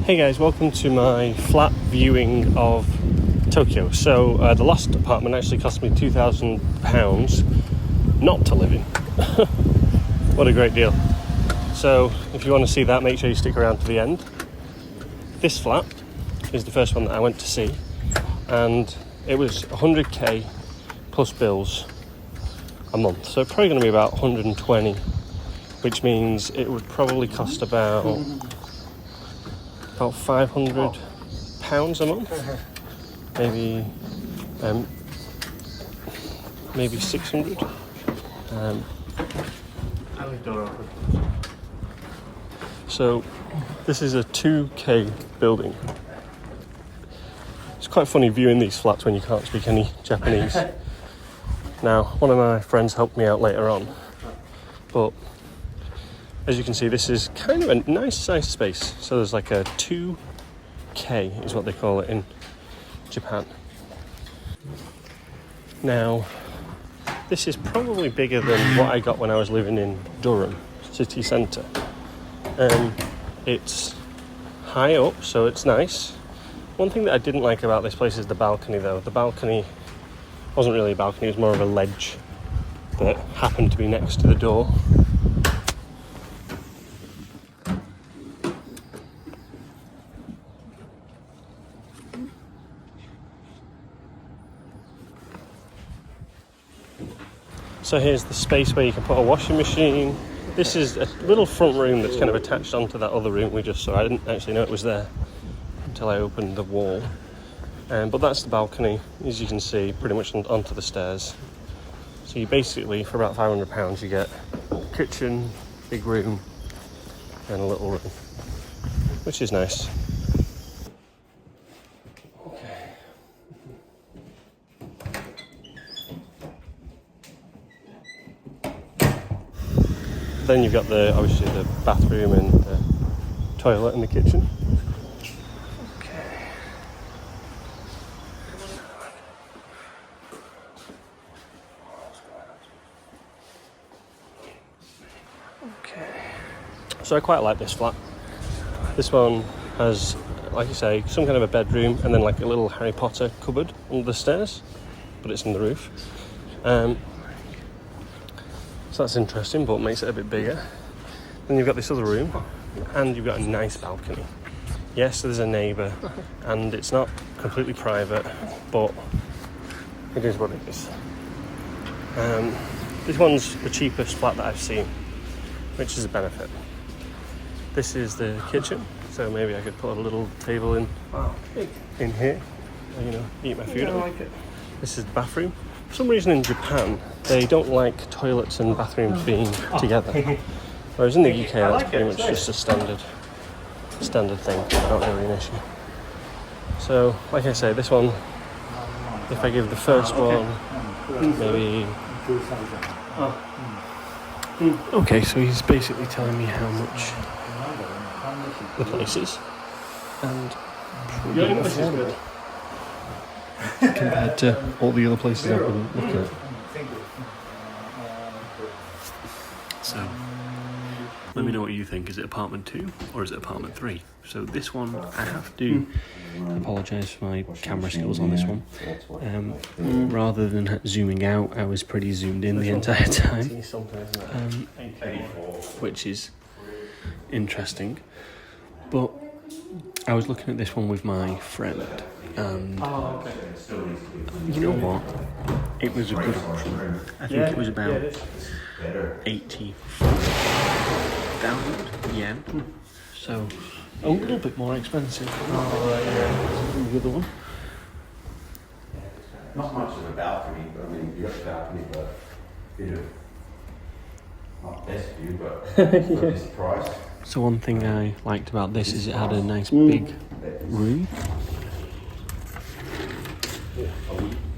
Hey guys, welcome to my flat viewing of Tokyo. So the last apartment actually cost me £2,000 not to live in. What a great deal. So if you want to see that, make sure you stick around to the end. This flat is the first one that I went to see, and it was 100k plus bills a month. So probably going to be about 120, which means it would probably cost about £500 a month, maybe 600. So this is a 2k building. It's quite funny viewing these flats when you can't speak any Japanese. Now, one of my friends helped me out later on, but as you can see, this is kind of a nice sized space. So there's like a 2K is what they call it in Japan. Now, this is probably bigger than what I got when I was living in Durham city centre. It's high up, so it's nice. One thing that I didn't like about this place is the balcony, though. The balcony wasn't really a balcony, it was more of a ledge that happened to be next to the door. So here's the space where you can put a washing machine. This is a little front room that's kind of attached onto that other room we just saw. I didn't actually know it was there until I opened the wall. But that's the balcony, as you can see, pretty much onto the stairs. So you basically, for about £500, you get kitchen, big room, and a little room, which is nice. Then you've got obviously the bathroom and the toilet and the kitchen. Okay. So I quite like this flat. This one has, like you say, some kind of a bedroom and then like a little Harry Potter cupboard under the stairs, but it's in the roof. So that's interesting, but makes it a bit bigger. Then you've got this other room, and you've got a nice balcony. Yes, there's a neighbour, and it's not completely private, but it is what it is. This one's the cheapest flat that I've seen, which is a benefit. This is the kitchen, so maybe I could put a little table in here, eat my food. This is the bathroom. For some reason in Japan, they don't like toilets and bathrooms being together. Whereas in the UK, that's pretty much just a standard thing, not really an issue. So, like I say, this one, if I give the first one, maybe... Okay, so he's basically telling me how much the place is, and pretty affordable compared to all the other places I've been looking at. So, let me know what you think. Is it apartment 2 or is it apartment 3? So this one, I have to apologise for my camera skills on this one. Rather than zooming out, I was pretty zoomed in the entire time, which is interesting. But I was looking at this one with my friend, and you know what? It was a good option. I think it was about 84,000 yen. So a little bit more expensive than the other one. Not much of a balcony, but I mean, you got the balcony, but not best view, but for this price. So one thing I liked about this is it had a nice big room.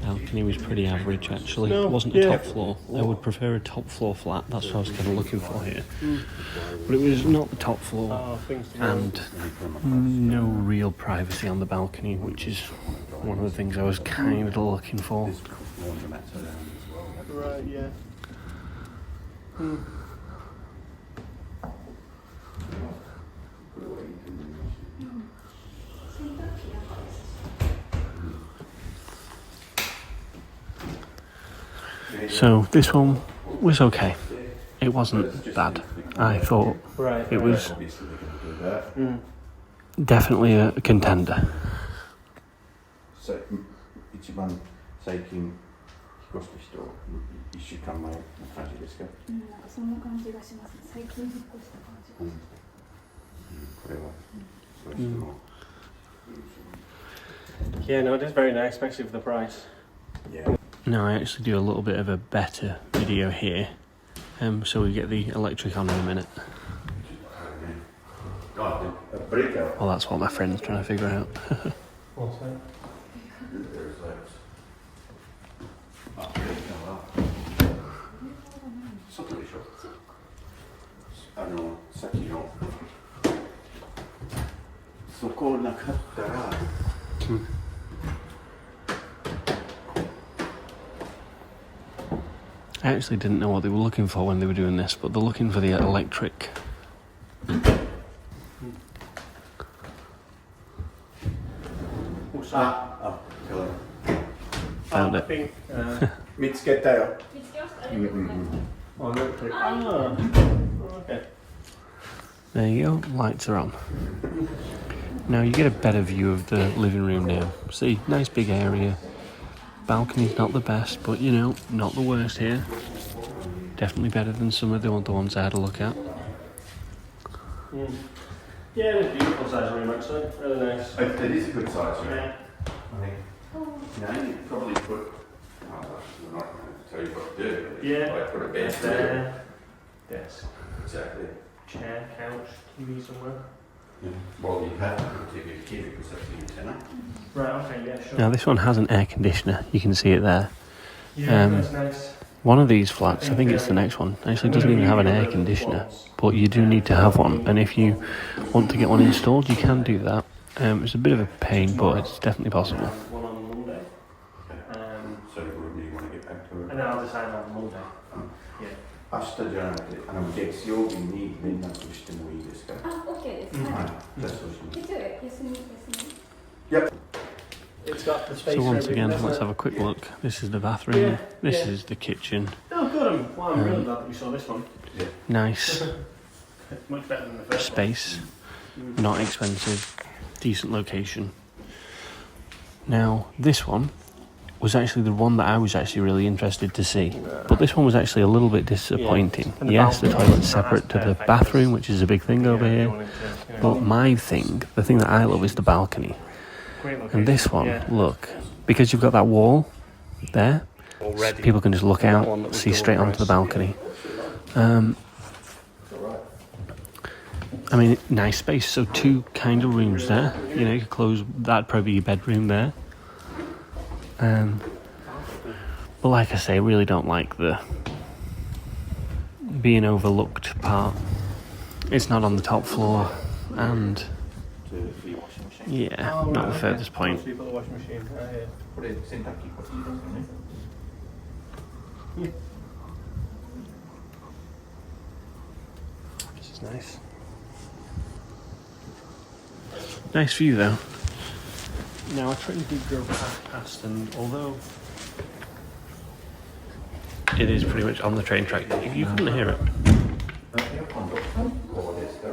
Balcony was pretty average actually. It wasn't a top floor. I would prefer a top floor flat. That's what I was kind of looking for here. But it was not the top floor, and no real privacy on the balcony, which is one of the things I was kind of looking for. Right, yeah. So this one was okay. It wasn't bad. I thought it was Obviously they're going to do that. definitely a contender. 一番最近引っ越した人、1週間前の感じですか？そんな感じがします。最近引っ越した感じ。これはそういう人の。Yeah, no, it is very nice, especially for the price. Yeah. Now I actually do a little bit of a better video here, so we get the electric on in a minute. Oh, a breaker. Well, that's what my friend's trying to figure out. What's that? There's that. あ、ブレーカーは外でしょ。さっきのそこなかったら。I actually didn't know what they were looking for when they were doing this, but they're looking for the electric. Found it. 見つけたよ。見つけました。ありがとうございます。 Oh, okay. There you go, lights are on. Now you get a better view of the living room now. See, nice big area. Balcony's not the best, but you know, not the worst here. Definitely better than some of the ones I had a look at. Yeah, it's a beautiful size room actually, really nice. It is a good size room. Yeah. I think. You probably put. I'm not going to tell you what to do. Yeah. Like put a bed there. There. Desk. Exactly. Chair, couch, TV somewhere. Yeah. Well, you have to put a TV here because that's the antenna. Right, okay, yeah, sure. Now this one has an air conditioner, you can see it there. Yeah, that's nice. One of these flats, I think it's the next one, actually doesn't even have an air conditioner, but you do need to have one, and if you want to get one installed, you can do that. It's a bit of a pain, but it's definitely possible. One on Monday. So you really want to get back to it. And then I'll decide on Monday. 明日じゃなくて、月曜日に連絡してもいいですか？あ、OK です。はい。はい。じゃあそうします。月曜日休み。 It's got the space So for once everything, again, doesn't let's it? have a quick look. This is the bathroom, Yeah, this yeah. is the kitchen. Oh, good. I'm really glad that we saw this one. Nice Much better than the first space, not expensive, decent location. Now, this one was actually the one that I was actually really interested to see. But this one was actually a little bit disappointing. And the Yes, the balcony toilet's is not separate as to the perfect bathroom, as- which is a big thing over Yeah, they here. wanted to, you know, But my thing, the thing that I love is the balcony. great location. And this one, Yeah. look, because you've got that wall there, Already. people can just look And that out, one that was see double straight onto the price. balcony. I mean, nice space. So two kind of rooms there. You know, you could close. That'd probably be your bedroom there. But like I say, I really don't like the being overlooked part. It's not on the top floor, and yeah, Oh, not right, the okay. furthest point. So you put the washing machine right here. これ洗濯機こっちですよね。 This is nice. Nice view though. Now I train did go past, and although it is pretty much on the train track, you couldn't hear it. こうですか。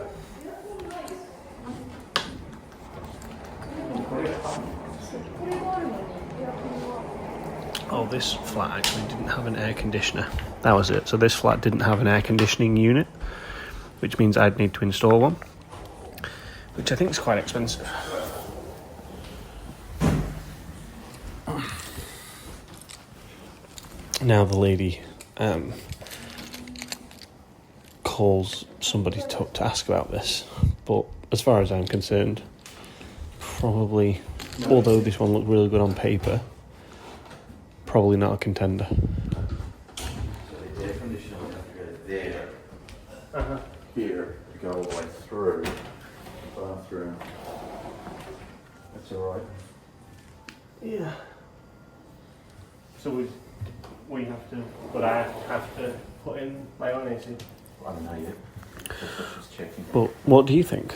Oh, this flat actually didn't have an air conditioner. That was it. So this flat didn't have an air conditioning unit, which means I'd need to install one, which I think is quite expensive. Now the lady calls somebody to ask about this, but as far as I'm concerned, probably, although this one looked really good on paper, probably not a contender. So the air conditioner will have to go there, here, to go all the way through the bathroom. That's all right. Yeah. So we have to, but I have to put in my own AC. I don't know yet. That's what she's checking. But what do you think?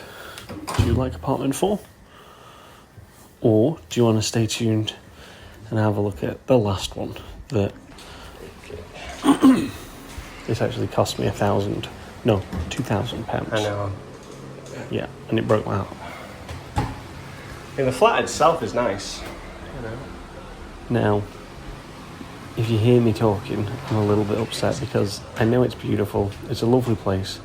Do you like apartment 4? Or do you want to stay tuned and have a look at the last one that This actually cost me £2,000. I know. Yeah, and it broke my heart. And the flat itself is nice. You know. Now, if you hear me talking, I'm a little bit upset because I know it's beautiful, it's a lovely place,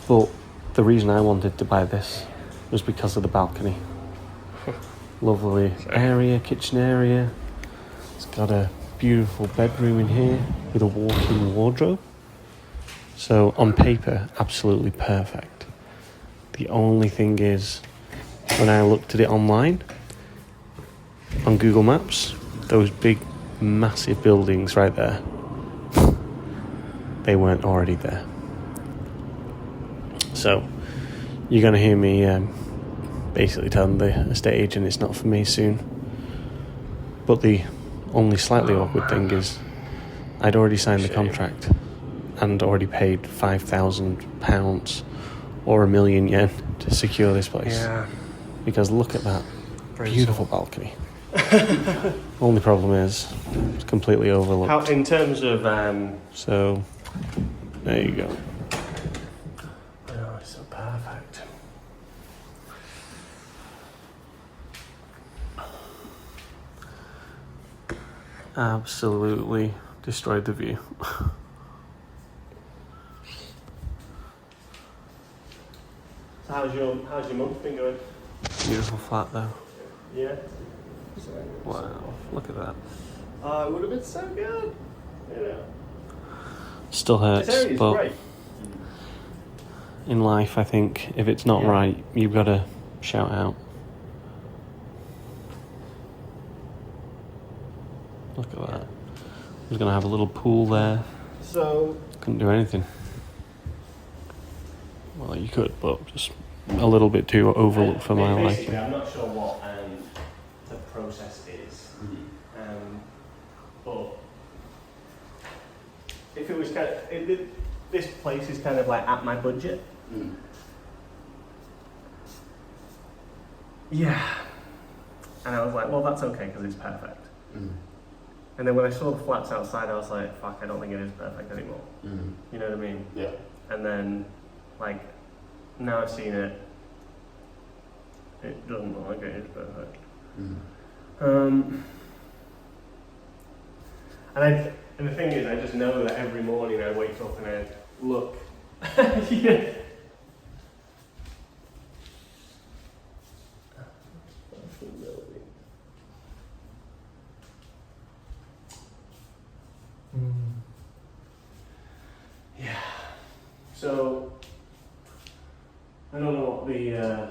but the reason I wanted to buy this was because of the balcony. Lovely area, kitchen area. It's got a beautiful bedroom in here with a walk-in wardrobe. So on paper, absolutely perfect. The only thing is, when I looked at it online, on Google Maps, those big, massive buildings right there, they weren't already there. So, you're going to hear me basically telling the estate agent it's not for me soon. But the only slightly awkward thing is, I'd already signed the contract and already paid £5,000 or £1,000,000 yen to secure this place. Yeah. Because look at that beautiful balcony. Only problem is, it's completely overlooked. How, in terms of So, there you go. oh, it's so perfect. Absolutely destroyed the view. So how's your month been going? Beautiful flat though. Yeah. Wow, look at that. It would have been so good. Yeah. Still This hurts, area's but great. in life I think if it's not Yeah. right, you've got to shout out. Look at that. I was going to have a little pool there. So Couldn't do anything. Well, you could, but just a little bit too overlooked for my basically, liking. I'm not sure what the process is, but if it was kind of, this place is kind of like at my budget. Yeah. And I was like, well, that's okay because it's perfect. And then when I saw the flats outside, I was like, fuck, I don't think it is perfect anymore. You know what I mean? Yeah. And then, like, now I've seen it, it doesn't look like it is perfect. And the thing is, I just know that every morning I wake up and I look. Yeah. Yeah. So I don't know what the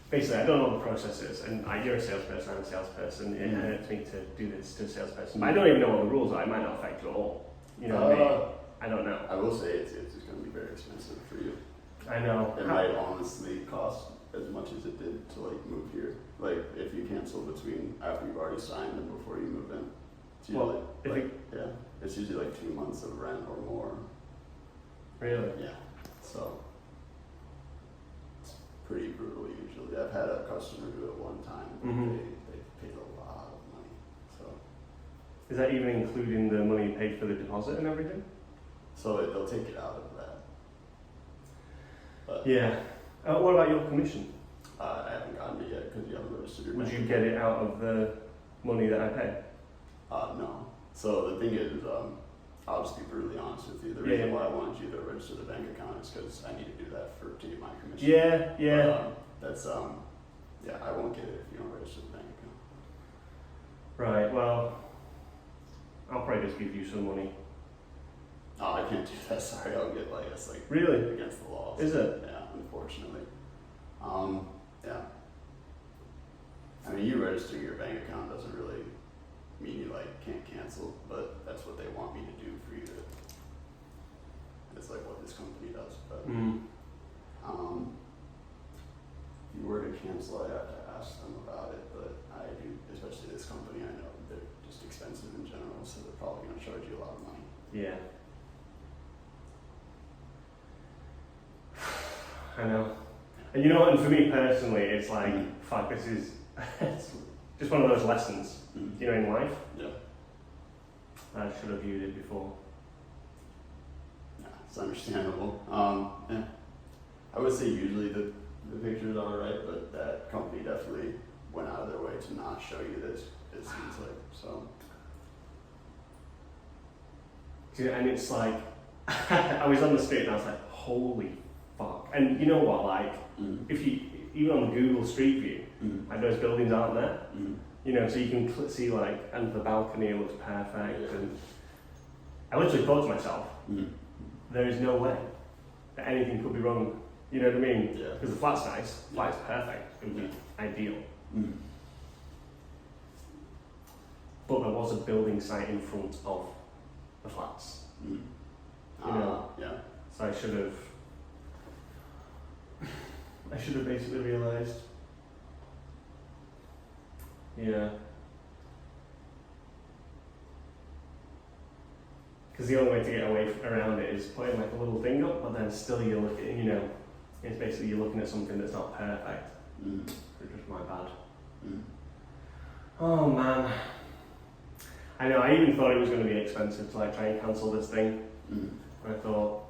basically I don't know what the process is, and you're a salesperson, I'm a salesperson, and it's me to do this to a salesperson. But I don't even know what the rules are. It might not affect you at all. You know what I mean? I don't know. I will say it's just going to be very expensive for you. I know. It might honestly cost as much as it did to like move here. Like if you cancel between after you've already signed and before you move in. It's usually it's usually like 2 months of rent or more. Really? Yeah. So it's pretty brutal usually. I've had a customer do it one time. They paid a lot of money. So Is that even including the money you paid for the deposit and everything? they'll take it out of that. But Yeah. What about your commission? I haven't gotten it yet because you haven't registered your Would bank you account. get it out of the money that I pay? No. So the thing is, I'll just be brutally honest with you. The reason why I wanted you to register the bank account is because I need to do that to get my commission. Yeah. But, that's I won't get it if you don't register the bank account. Right, well, I'll probably just give you some money. Oh, I can't do that. Sorry, I'll get it's like Really? against the law. Is it? Yeah, unfortunately. Yeah. I mean, you registering your bank account doesn't really mean you can't cancel, but that's what they want me to do for you to. It's like what this company does, but if you were to cancel, I'd have to ask them about it. But I do, especially this company. I know they're just expensive in general, so they're probably going to charge you a lot of money. Yeah. I know. And you know what, and for me personally, it's like, fuck, this is it's just one of those lessons, you know, in life. Yeah. I should have viewed it before. Yeah, it's understandable. Yeah. I would say usually the pictures are right, but that company definitely went out of their way to not show you this. It seems like so. And it's like, I was on the street and I was like, holy fuck. And you know what, like, if you, even on Google Street View, like those buildings aren't there, you know, so you can see like, and the balcony looks perfect. And I literally thought to myself, there is no way that anything could be wrong. You know what I mean? Yeah. Because the flat's nice, the flat's perfect, it would be ideal. But there was a building site in front of the flats. You know? Yeah. So I should have basically realised. Yeah. Because the only way to get around it is putting like a little thing up, but then still you're looking, you know, it's basically you're looking at something that's not perfect. It's just my bad. Oh man. I know, I even thought it was going to be expensive to like try and cancel this thing. I thought,